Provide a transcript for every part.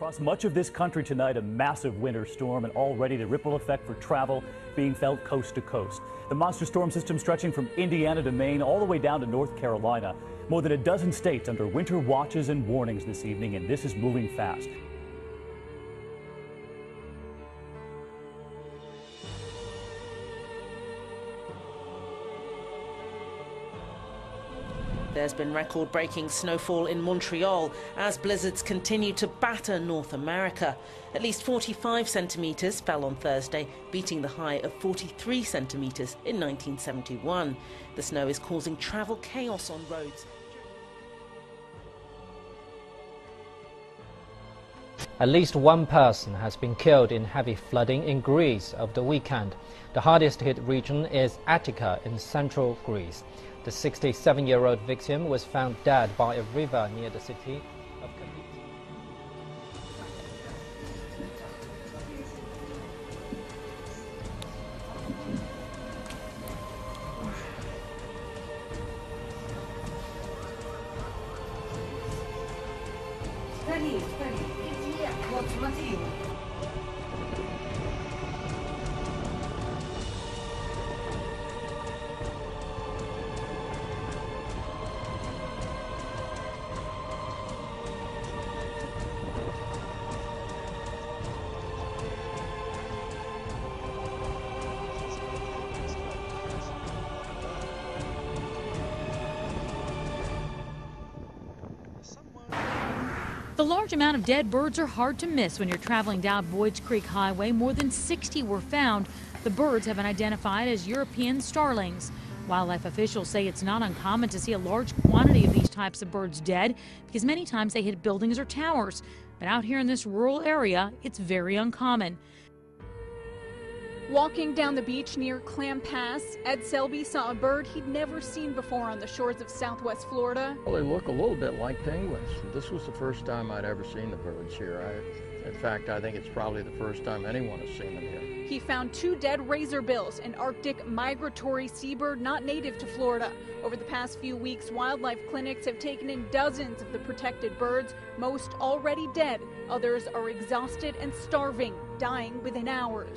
Across much of this country tonight, a massive winter storm, and already the ripple effect for travel being felt coast to coast. The monster storm system stretching from Indiana to Maine all the way down to North Carolina. More than a dozen states under winter watches and warnings this evening, and this is moving fast. There's been record-breaking snowfall in Montreal as blizzards continue to batter North America. At least 45 centimetres fell on Thursday, beating the high of 43 centimetres in 1971. The snow is causing travel chaos on roads. At least one person has been killed in heavy flooding in Greece over the weekend. The hardest hit region is Attica in central Greece. The 67-year-old victim was found dead by a river near the city of The large amount of dead birds are hard to miss when you're traveling down Boyd's Creek Highway. More than 60 were found. The birds have been identified as European starlings. Wildlife officials say it's not uncommon to see a large quantity of these types of birds dead because many times they hit buildings or towers. But out here in this rural area, it's very uncommon. Walking down the beach near Clam Pass, Ed Selby saw a bird he'd never seen before on the shores of southwest Florida. Well, they look a little bit like penguins. This was the first time I'd ever seen the birds here. In fact, I think it's probably the first time anyone has seen them here. He found 2 dead razorbills, an Arctic migratory seabird not native to Florida. Over the past few weeks, wildlife clinics have taken in dozens of the protected birds, most already dead. Others are exhausted and starving, dying within hours.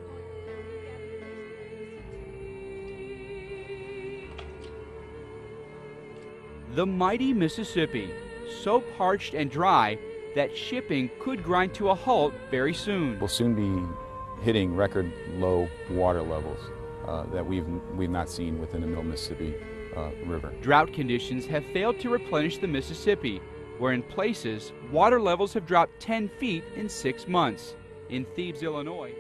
The mighty Mississippi, so parched and dry that shipping could grind to a halt very soon. We'll soon be hitting record low water levels that we've not seen within the Middle Mississippi River. Drought conditions have failed to replenish the Mississippi, where in places water levels have dropped 10 feet in 6 months. In Thebes, Illinois,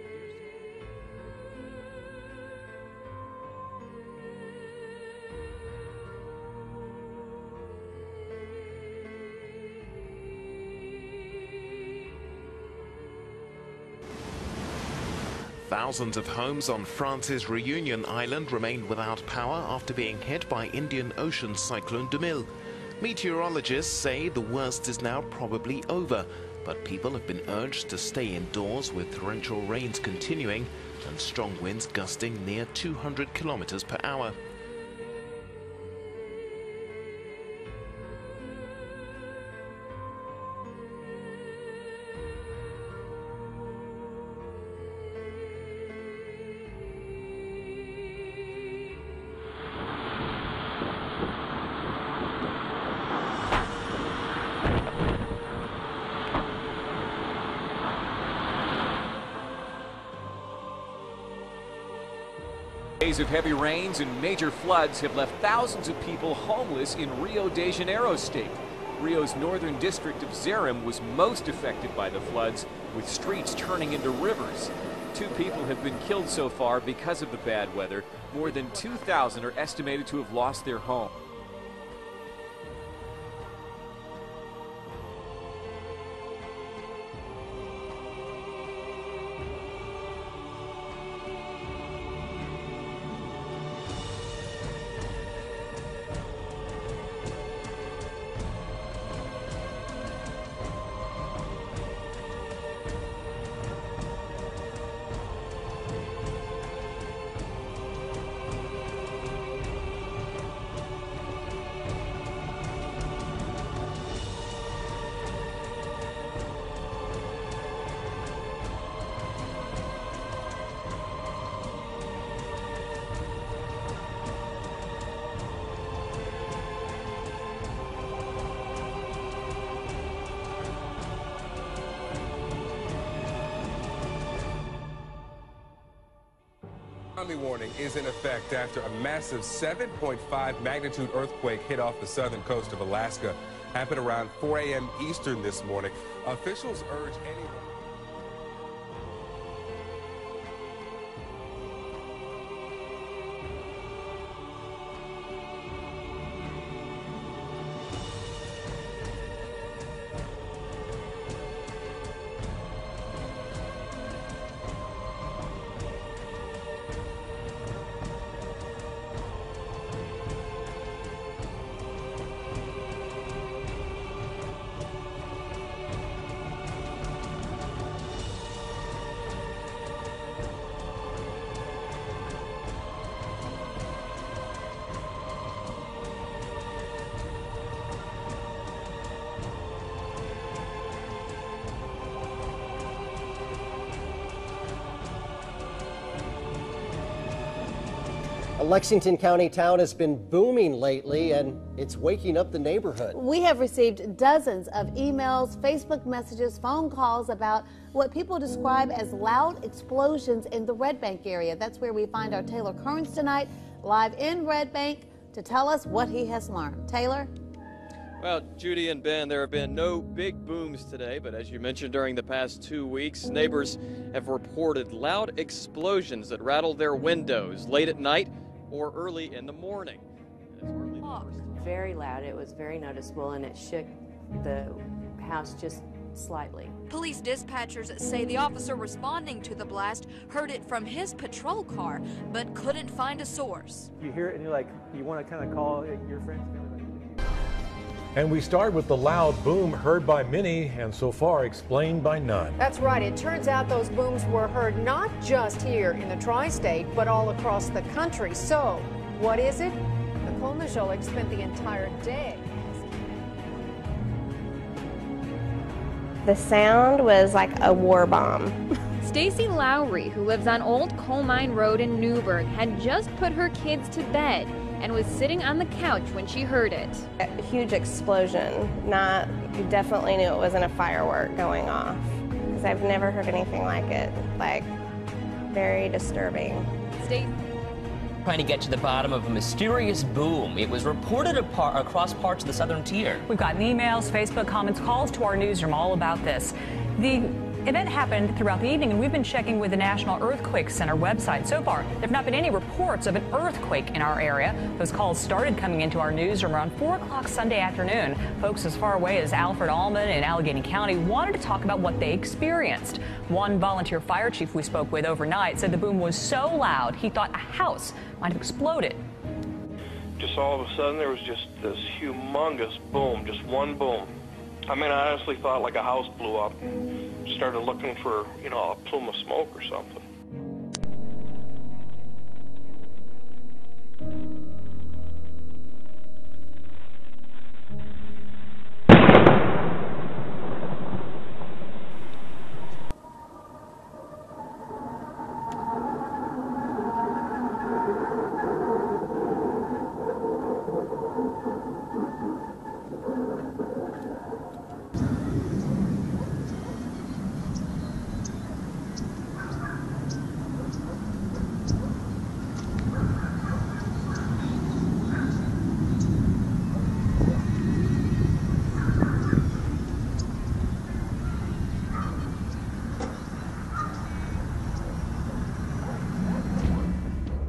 Thousands of homes on France's Réunion Island remained without power after being hit by Indian Ocean cyclone Demille. Meteorologists say the worst is now probably over, but people have been urged to stay indoors with torrential rains continuing and strong winds gusting near 200 kilometers per hour. Days of heavy rains and major floods have left thousands of people homeless in Rio de Janeiro state. Rio's northern district of Zerum was most affected by the floods, with streets turning into rivers. 2 people have been killed so far because of the bad weather. More than 2,000 are estimated to have lost their home. Tsunami warning is in effect after a massive 7.5 magnitude earthquake hit off the southern coast of Alaska. Happened around 4 a.m. Eastern this morning. Officials urge anyone. A Lexington County town has been booming lately, and it's waking up the neighborhood. We have received dozens of emails, Facebook messages, phone calls about what people describe as loud explosions in the Red Bank area. That's where we find our Taylor Kearns tonight, live in Red Bank, to tell us what he has learned. Taylor? Well, Judy and Ben, there have been no big booms today, but as you mentioned, during the past 2 weeks, neighbors have reported loud explosions that rattled their windows late at night or early in the morning. Very loud. It was very noticeable, and it shook the house just slightly. Police dispatchers say the officer responding to the blast heard it from his patrol car, but couldn't find a source. You hear it and you're like, you want to kind of call your friends. And we start with the loud boom heard by many and so far explained by none. That's right. It turns out those booms were heard not just here in the tri-state, but all across the country. So, what is it? Nicole Majolik spent the entire day. The sound was like a war bomb. Stacy Lowry, who lives on Old Coal Mine Road in Newburgh, had just put her kids to bed and was sitting on the couch when she heard it. A huge explosion. You definitely knew it wasn't a firework going off, because I've never heard anything like it. Like, very disturbing. Trying to get to the bottom of a mysterious boom. It was reported across parts of the southern tier. We've gotten emails, Facebook comments, calls to our newsroom all about this. The event happened throughout the evening, and we've been checking with the National Earthquake Center website. So far, there have not been any reports of an earthquake in our area. Those calls started coming into our newsroom around 4 o'clock Sunday afternoon. Folks as far away as Alfred Allman in Allegheny County wanted to talk about what they experienced. One volunteer fire chief we spoke with overnight said the boom was so loud he thought a house might have exploded. Just all of a sudden there was just this humongous boom, just one boom. I mean, I honestly thought like a house blew up. Started looking for, a plume of smoke or something.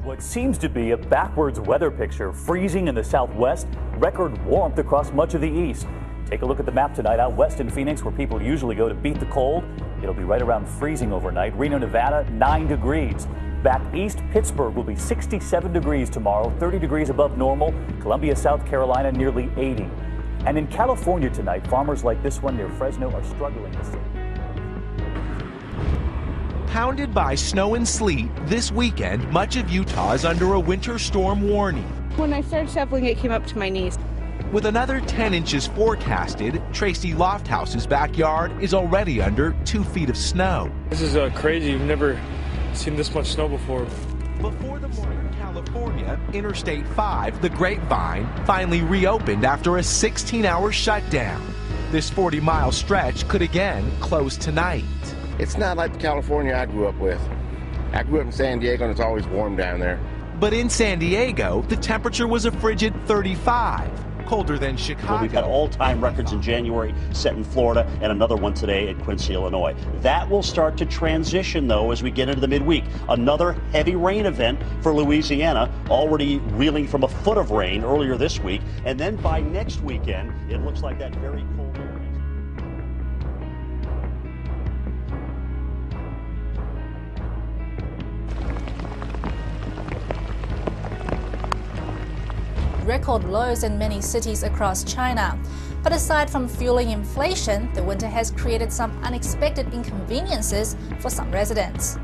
What seems to be a backwards weather picture, freezing in the southwest, record warmth across much of the east. Take a look at the map tonight out west in Phoenix, where people usually go to beat the cold. It'll be right around freezing overnight. Reno, Nevada, 9 degrees. Back east, Pittsburgh will be 67 degrees tomorrow, 30 degrees above normal. Columbia, South Carolina, nearly 80. And in California tonight, farmers like this one near Fresno are struggling to see. Pounded by snow and sleet, this weekend, much of Utah is under a winter storm warning. When I started shoveling, it came up to my knees. With another 10 inches forecasted, Tracy Lofthouse's backyard is already under 2 feet of snow. This is crazy. You've never seen this much snow before. Before the morning, California, Interstate 5, the Grapevine, finally reopened after a 16-hour shutdown. This 40-mile stretch could again close tonight. It's not like the California I grew up with. I grew up in San Diego and it's always warm down there. But in San Diego, the temperature was a frigid 35, colder than Chicago. Well, we've had all-time records in January set in Florida and another one today at Quincy, Illinois. That will start to transition, though, as we get into the midweek. Another heavy rain event for Louisiana, already reeling from a foot of rain earlier this week. And then by next weekend, it looks like that very cold air. Record lows in many cities across China. But aside from fueling inflation, the winter has created some unexpected inconveniences for some residents.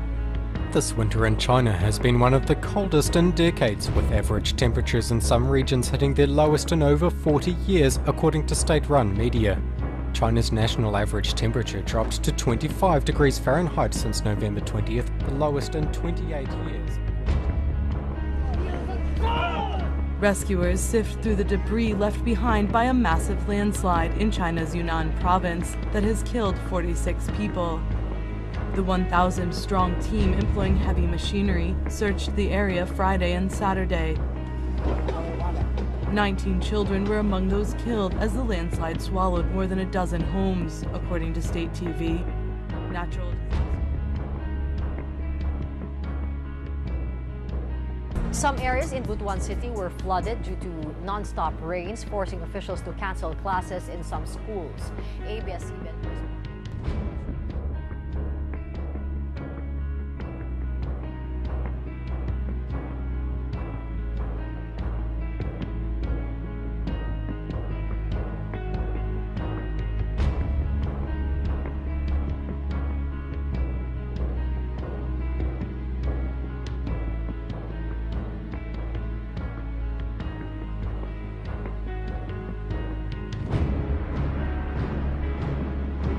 This winter in China has been one of the coldest in decades, with average temperatures in some regions hitting their lowest in over 40 years, according to state-run media. China's national average temperature dropped to 25 degrees Fahrenheit since November 20th, the lowest in 28 years. Rescuers sift through the debris left behind by a massive landslide in China's Yunnan province that has killed 46 people. The 1,000-strong team employing heavy machinery searched the area Friday and Saturday. 19 children were among those killed as the landslide swallowed more than a dozen homes, according to state TV. Some areas in Butuan City were flooded due to non-stop rains, forcing officials to cancel classes in some schools. ABS-CBN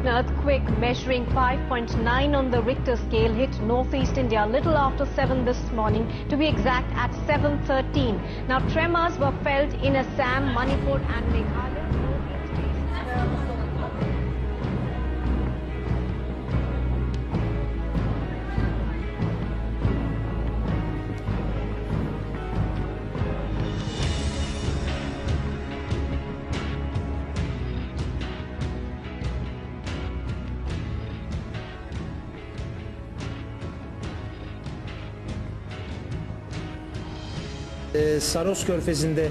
An earthquake measuring 5.9 on the Richter scale hit northeast India little after 7 this morning, to be exact at 7:13. Now tremors were felt in Assam, Manipur and Meghalaya. Saros Körfezi'nde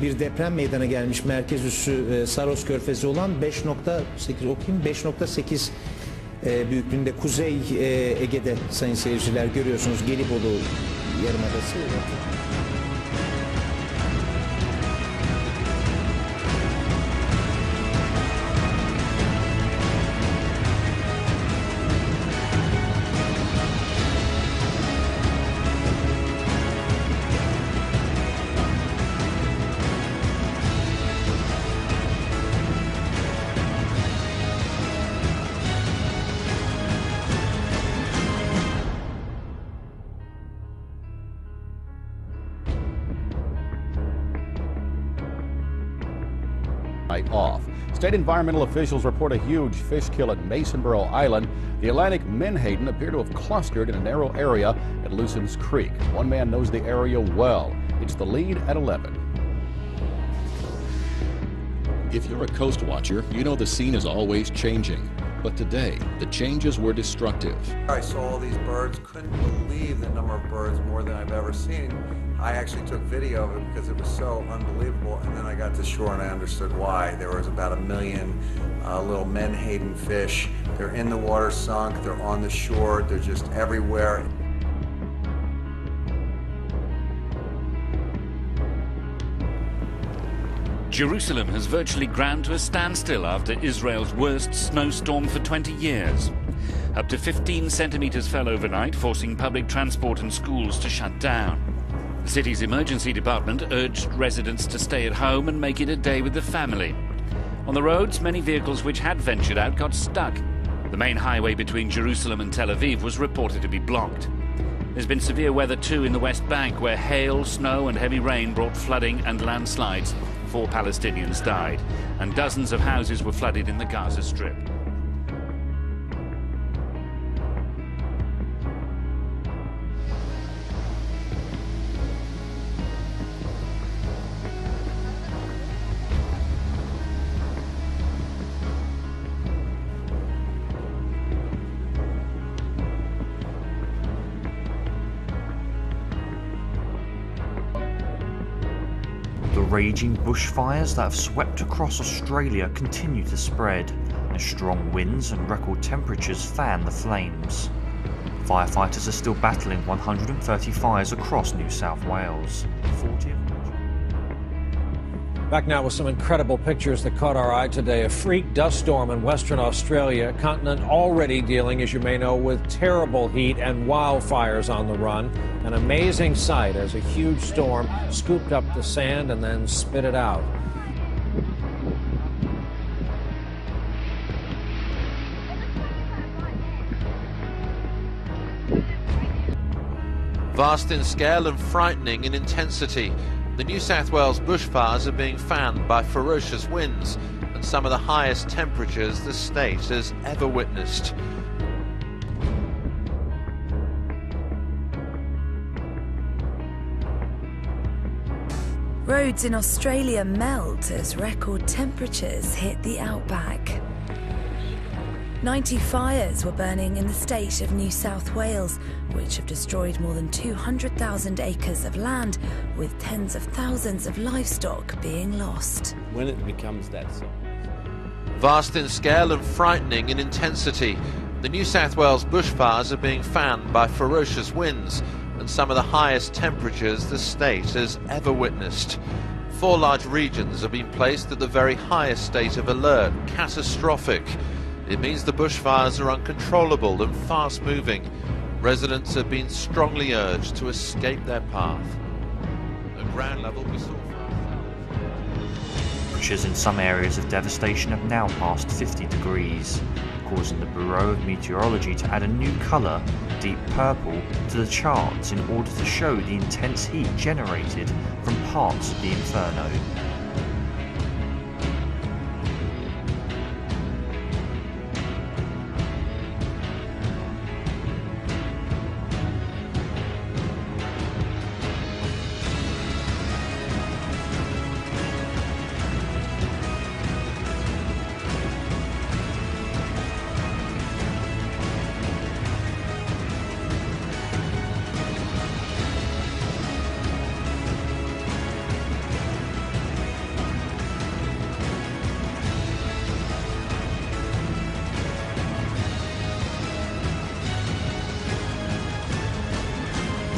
bir deprem meydana gelmiş. Merkez üssü Saros Körfezi olan 5.8 okuyayım 5.8 büyüklüğünde Kuzey Ege'de sayın seyirciler görüyorsunuz Gelibolu Yarımadası. Off. State environmental officials report a huge fish kill at Masonboro Island. The Atlantic menhaden appear to have clustered in a narrow area at Lucens Creek. One man knows the area well. It's the lead at 11. If you're a coast watcher, you know the scene is always changing. But today, the changes were destructive. I saw all these birds, couldn't believe the number of birds, more than I've ever seen. I actually took video of it because it was so unbelievable, and then I got to shore and I understood why. There was about 1 million little menhaden fish. They're in the water sunk, they're on the shore, they're just everywhere. Jerusalem has virtually ground to a standstill after Israel's worst snowstorm for 20 years. Up to 15 centimeters fell overnight, forcing public transport and schools to shut down. The city's emergency department urged residents to stay at home and make it a day with the family. On the roads, many vehicles which had ventured out got stuck. The main highway between Jerusalem and Tel Aviv was reported to be blocked. There's been severe weather too in the West Bank, where hail, snow and heavy rain brought flooding and landslides. 4 Palestinians died, and dozens of houses were flooded in the Gaza Strip. raging bushfires that have swept across Australia continue to spread, as strong winds and record temperatures fan the flames. Firefighters are still battling 130 fires across New South Wales. 40 Back now with some incredible pictures that caught our eye today. A freak dust storm in Western Australia, a continent already dealing, as you may know, with terrible heat and wildfires on the run. An amazing sight as a huge storm scooped up the sand and then spit it out. Vast in scale and frightening in intensity, the New South Wales bushfires are being fanned by ferocious winds and some of the highest temperatures the state has ever witnessed. Roads in Australia melt as record temperatures hit the outback. 90 fires were burning in the state of New South Wales, which have destroyed more than 200,000 acres of land, with tens of thousands of livestock being lost. When it becomes that so. Vast in scale and frightening in intensity, the New South Wales bushfires are being fanned by ferocious winds and some of the highest temperatures the state has ever witnessed. 4 large regions have been placed at the very highest state of alert, catastrophic. It means the bushfires are uncontrollable and fast-moving. Residents have been strongly urged to escape their path. At ground level, we saw temperatures in some areas of devastation have now passed 50 degrees, causing the Bureau of Meteorology to add a new colour, deep purple, to the charts in order to show the intense heat generated from parts of the inferno.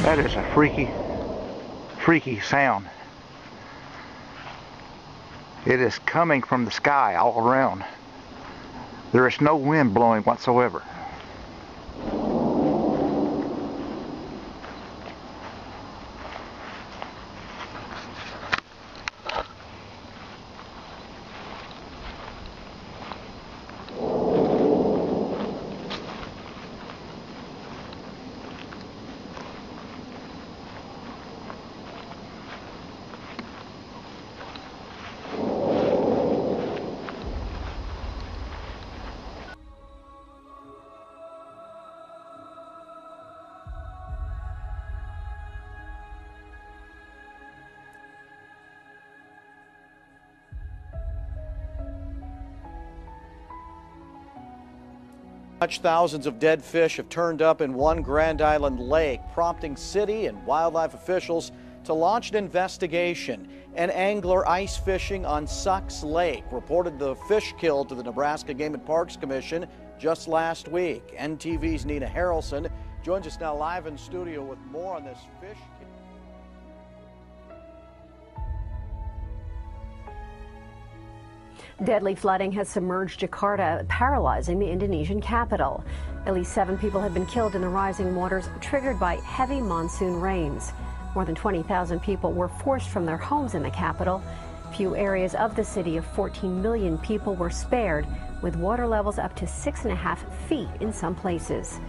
That is a freaky sound. It is coming from the sky all around. There is no wind blowing whatsoever. Thousands of dead fish have turned up in one Grand Island lake, prompting city and wildlife officials to launch an investigation. An angler ice fishing on Sucks Lake reported the fish killed to the Nebraska Game and Parks Commission just last week. NTV's Nina Harrelson joins us now live in studio with more on this fish kill. Deadly flooding has submerged Jakarta, paralyzing the Indonesian capital. At least 7 people have been killed in the rising waters triggered by heavy monsoon rains. More than 20,000 people were forced from their homes in the capital. Few areas of the city of 14 million people were spared, with water levels up to 6.5 feet in some places.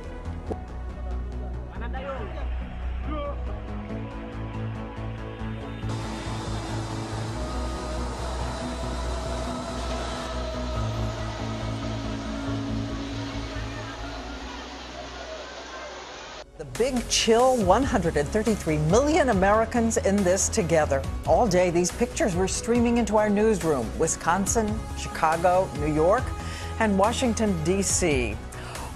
The big chill, 133 million Americans in this together. All day, these pictures were streaming into our newsroom. Wisconsin, Chicago, New York, and Washington, D.C.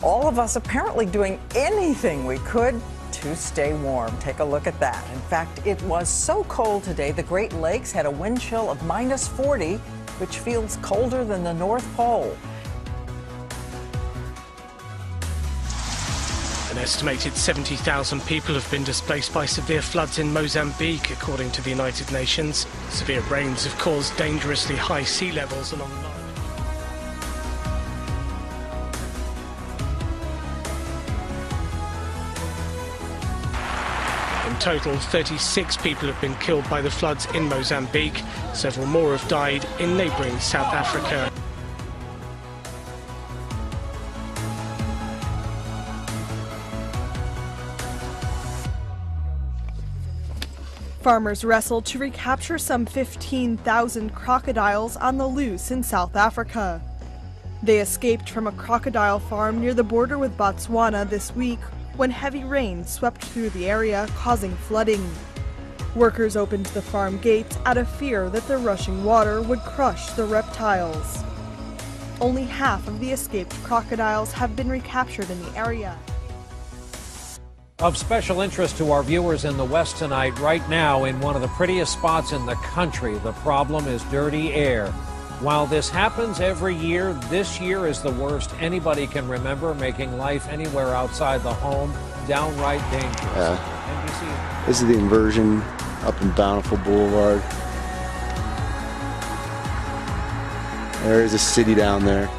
All of us apparently doing anything we could to stay warm. Take a look at that. In fact, it was so cold today, the Great Lakes had a wind chill of -40, which feels colder than the North Pole. An estimated 70,000 people have been displaced by severe floods in Mozambique, according to the United Nations. Severe rains have caused dangerously high sea levels along the line. In total, 36 people have been killed by the floods in Mozambique. Several more have died in neighbouring South Africa. Farmers wrestled to recapture some 15,000 crocodiles on the loose in South Africa. They escaped from a crocodile farm near the border with Botswana this week when heavy rain swept through the area, causing flooding. Workers opened the farm gates out of fear that the rushing water would crush the reptiles. Only half of the escaped crocodiles have been recaptured in the area. Of special interest to our viewers in the West tonight, right now in one of the prettiest spots in the country, the problem is dirty air. While this happens every year, this year is the worst anybody can remember, making life anywhere outside the home downright dangerous. Yeah. This is the inversion up in Bountiful Boulevard. There is a city down there.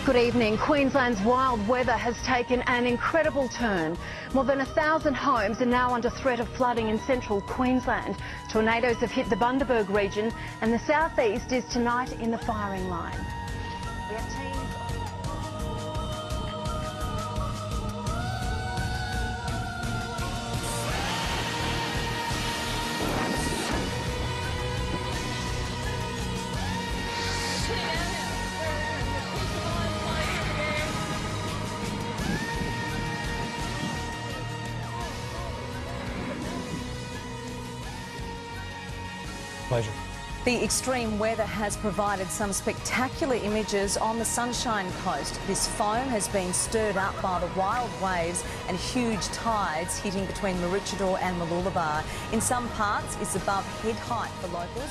Good evening. Queensland's wild weather has taken an incredible turn. More than 1,000 homes are now under threat of flooding in central Queensland. Tornadoes have hit the Bundaberg region and the southeast is tonight in the firing line. We have teams Pleasure. The extreme weather has provided some spectacular images on the Sunshine Coast. This foam has been stirred up by the wild waves and huge tides hitting between Maroochydore and Mooloolaba. In some parts, it's above head height for locals.